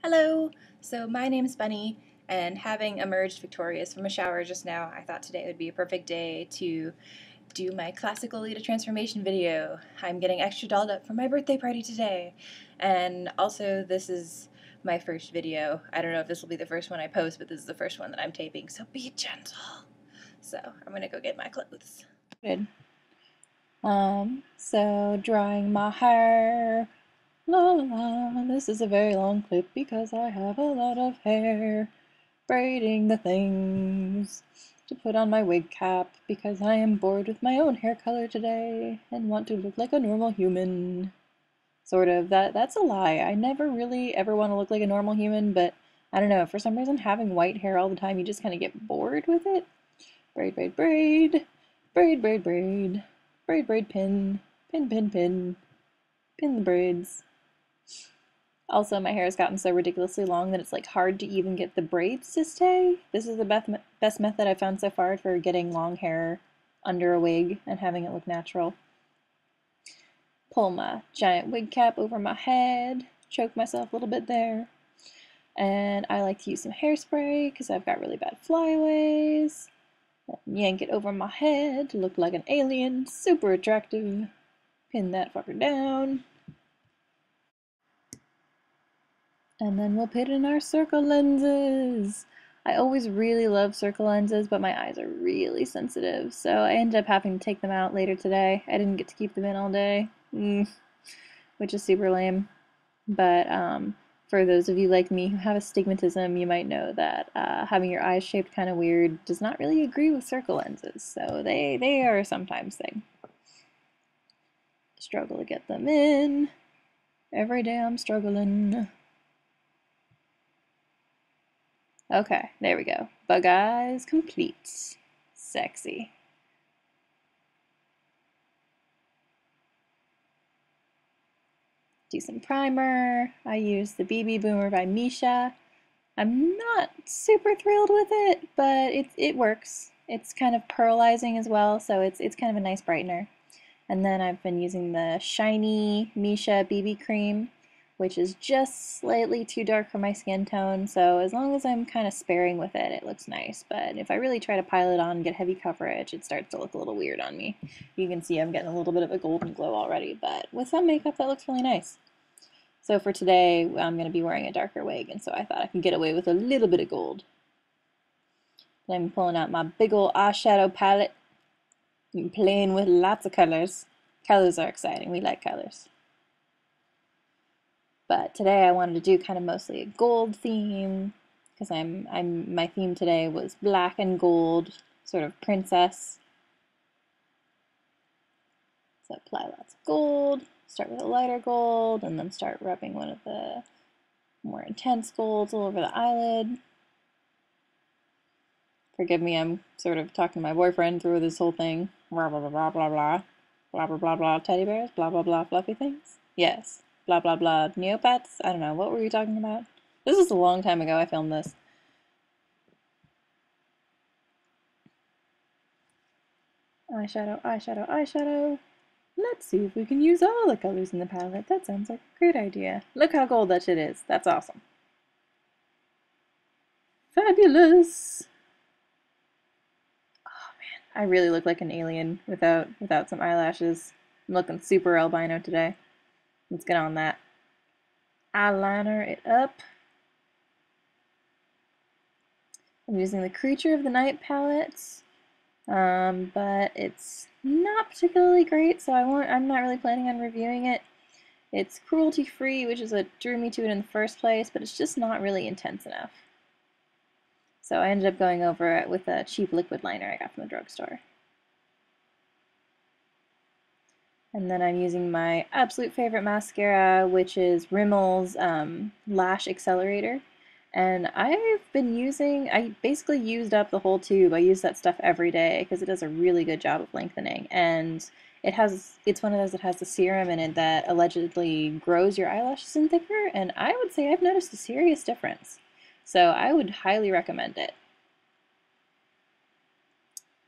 Hello! So my name is Bunnie, and having emerged victorious from a shower just now, I thought today would be a perfect day to do my Classic Lolita transformation video. I'm getting extra dolled up for my birthday party today, and also this is my first video. I don't know if this will be the first one I post, but this is the first one that I'm taping, so be gentle. So I'm gonna go get my clothes. Good. So drying my hair. La la la, this is a very long clip because I have a lot of hair. Braiding the things to put on my wig cap because I am bored with my own hair color today and want to look like a normal human. Sort of. That's a lie. I never really ever want to look like a normal human, but I don't know, for some reason having white hair all the time, you just kind of get bored with it. Braid, braid, braid. Braid, braid, braid. Braid, braid, pin. Pin, pin, pin. Pin the braids. Also, my hair has gotten so ridiculously long that it's like hard to even get the braids to stay. This is the best method I've found so far for getting long hair under a wig and having it look natural. Pull my giant wig cap over my head, choke myself a little bit there. And I like to use some hairspray because I've got really bad flyaways. Yank it over my head to look like an alien, super attractive. Pin that fucker down. And then we'll put in our circle lenses. I always really love circle lenses, but my eyes are really sensitive, so I ended up having to take them out later today. I didn't get to keep them in all day, which is super lame. But for those of you like me who have astigmatism, you might know that having your eyes shaped kind of weird does not really agree with circle lenses, so they are a sometimes thing. Struggle to get them in. Every day I'm struggling. Okay, there we go. Bug eyes complete. Sexy. Do some primer. I use the BB Boomer by Misha. I'm not super thrilled with it, but it works. It's kind of pearlizing as well, so it's kind of a nice brightener. And then I've been using the shiny Misha BB cream, which is just slightly too dark for my skin tone, so as long as I'm kind of sparing with it, it looks nice. But if I really try to pile it on and get heavy coverage, it starts to look a little weird on me. You can see I'm getting a little bit of a golden glow already, but with some makeup that looks really nice. So for today, I'm going to be wearing a darker wig, and so I thought I could get away with a little bit of gold. And I'm pulling out my big ol' eyeshadow palette and playing with lots of colors. Colors are exciting. We like colors. But today I wanted to do kind of mostly a gold theme because my theme today was black and gold, sort of princess. So apply lots of gold, start with a lighter gold, and then start rubbing one of the more intense golds all over the eyelid. Forgive me, I'm sort of talking to my boyfriend through this whole thing. Blah blah blah blah blah blah blah blah blah blah teddy bears, blah blah blah fluffy things. Yes. Blah blah blah Neopets? I don't know, what were we talking about? This was a long time ago I filmed this. Eyeshadow, eyeshadow, eyeshadow. Let's see if we can use all the colors in the palette. That sounds like a great idea. Look how gold that shit is. That's awesome. Fabulous! Oh man, I really look like an alien without some eyelashes. I'm looking super albino today. Let's get on that. Eyeliner it up. I'm using the Creature of the Night palette, but it's not particularly great, so I'm not really planning on reviewing it. It's cruelty-free, which is what drew me to it in the first place, but it's just not really intense enough. So I ended up going over it with a cheap liquid liner I got from the drugstore. And then I'm using my absolute favorite mascara, which is Rimmel's Lash Accelerator. And I basically used up the whole tube. I use that stuff every day because it does a really good job of lengthening. And it's one of those that has the serum in it that allegedly grows your eyelashes in thicker. And I would say I've noticed a serious difference. So I would highly recommend it.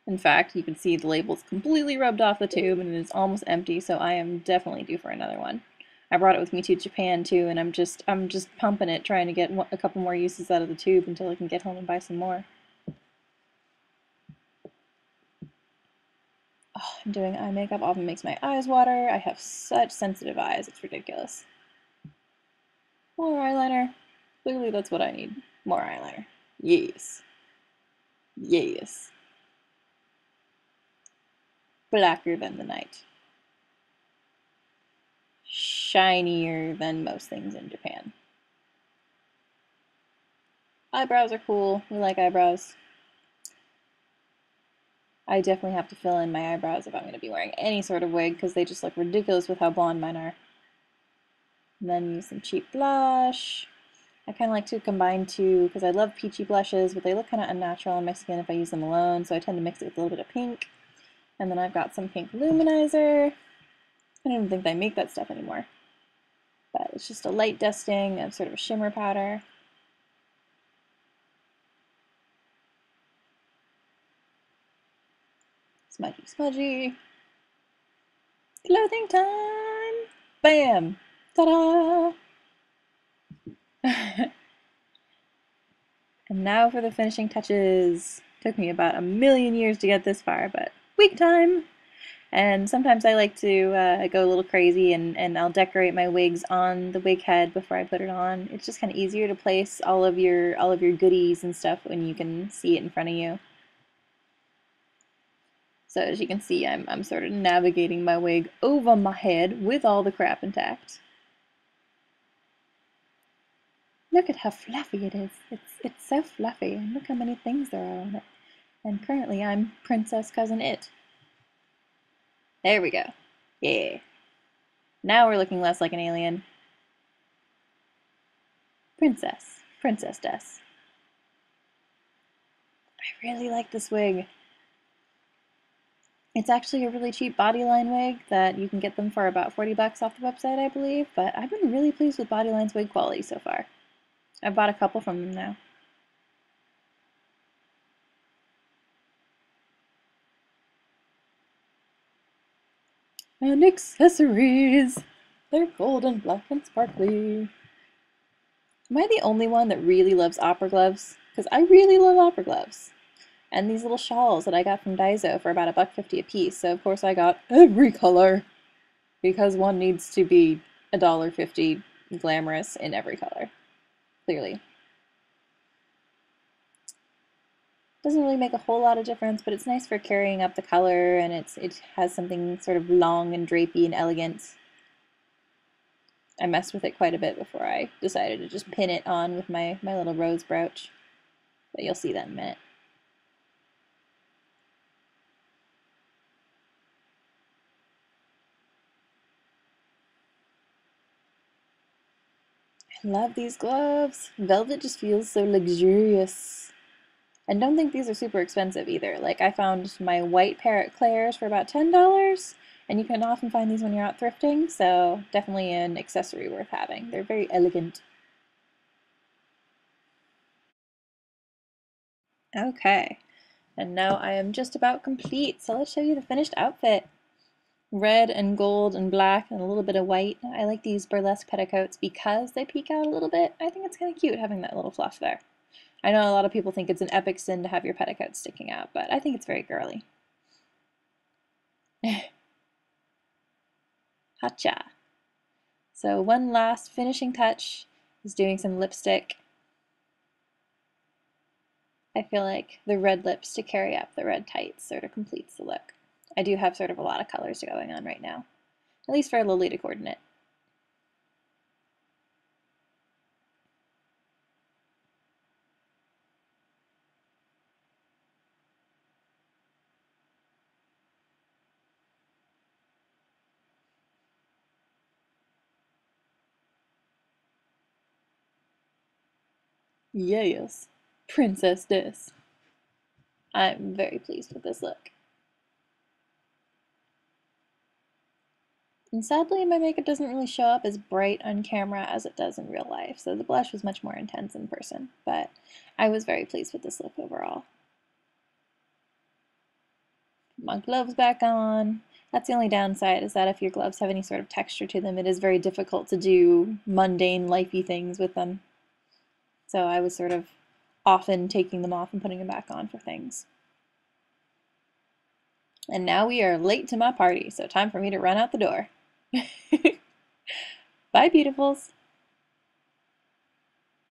In fact, you can see the label's completely rubbed off the tube and it is almost empty, so I am definitely due for another one. I brought it with me to Japan too, and I'm just pumping it, trying to get a couple more uses out of the tube until I can get home and buy some more. Oh, I'm doing eye makeup often makes my eyes water. I have such sensitive eyes, it's ridiculous. More eyeliner. Clearly that's what I need. More eyeliner. Yes. Yes. Blacker than the night. Shinier than most things in Japan. Eyebrows are cool. We like eyebrows. I definitely have to fill in my eyebrows if I'm going to be wearing any sort of wig because they just look ridiculous with how blonde mine are. And then use some cheap blush. I kind of like to combine two because I love peachy blushes, but they look kind of unnatural on my skin if I use them alone, so I tend to mix it with a little bit of pink. And then I've got some pink luminizer. I don't even think they make that stuff anymore. But it's just a light dusting of sort of a shimmer powder. Smudgy, smudgy. Clothing time! Bam! Ta-da! And now for the finishing touches. Took me about a million years to get this far, but wig time! And sometimes I like to go a little crazy and I'll decorate my wigs on the wig head before I put it on. It's just kind of easier to place all of your goodies and stuff when you can see it in front of you. So as you can see, I'm sort of navigating my wig over my head with all the crap intact. Look at how fluffy it is. It's so fluffy, and look how many things there are on it. And currently I'm Princess Cousin It. There we go. Yeah. Now we're looking less like an alien. Princess. Princess Des. I really like this wig. It's actually a really cheap bodyline wig that you can get them for about 40 bucks off the website, I believe, but I've been really pleased with Bodyline's wig quality so far. I've bought a couple from them now. And accessories! They're gold and black and sparkly. Am I the only one that really loves opera gloves? Because I really love opera gloves. And these little shawls that I got from Daiso for about $1.50 a piece, so of course I got every color. Because one needs to be $1.50 glamorous in every color. Clearly. Doesn't really make a whole lot of difference, but it's nice for carrying up the color, and it has something sort of long and drapey and elegant. I messed with it quite a bit before I decided to just pin it on with my little rose brooch. But you'll see that in a minute. I love these gloves. Velvet just feels so luxurious. And don't think these are super expensive either. Like, I found my white pair at Claire's for about $10, and you can often find these when you're out thrifting, so definitely an accessory worth having. They're very elegant. Okay, and now I am just about complete, so let's show you the finished outfit. Red and gold and black and a little bit of white. I like these burlesque petticoats because they peek out a little bit. I think it's kind of cute having that little fluff there. I know a lot of people think it's an epic sin to have your petticoats sticking out, but I think it's very girly. Hacha. So one last finishing touch is doing some lipstick. I feel like the red lips to carry up the red tights sort of completes the look. I do have sort of a lot of colors going on right now, at least for a Lolita coordinate. Yes, Princess Des. I'm very pleased with this look. And sadly, my makeup doesn't really show up as bright on camera as it does in real life, so the blush was much more intense in person, but I was very pleased with this look overall. Put my gloves back on, That's the only downside, is that if your gloves have any sort of texture to them, it is very difficult to do mundane, lifey things with them. So I was sort of often taking them off and putting them back on for things. And now we are late to my party, so time for me to run out the door. Bye, beautifuls.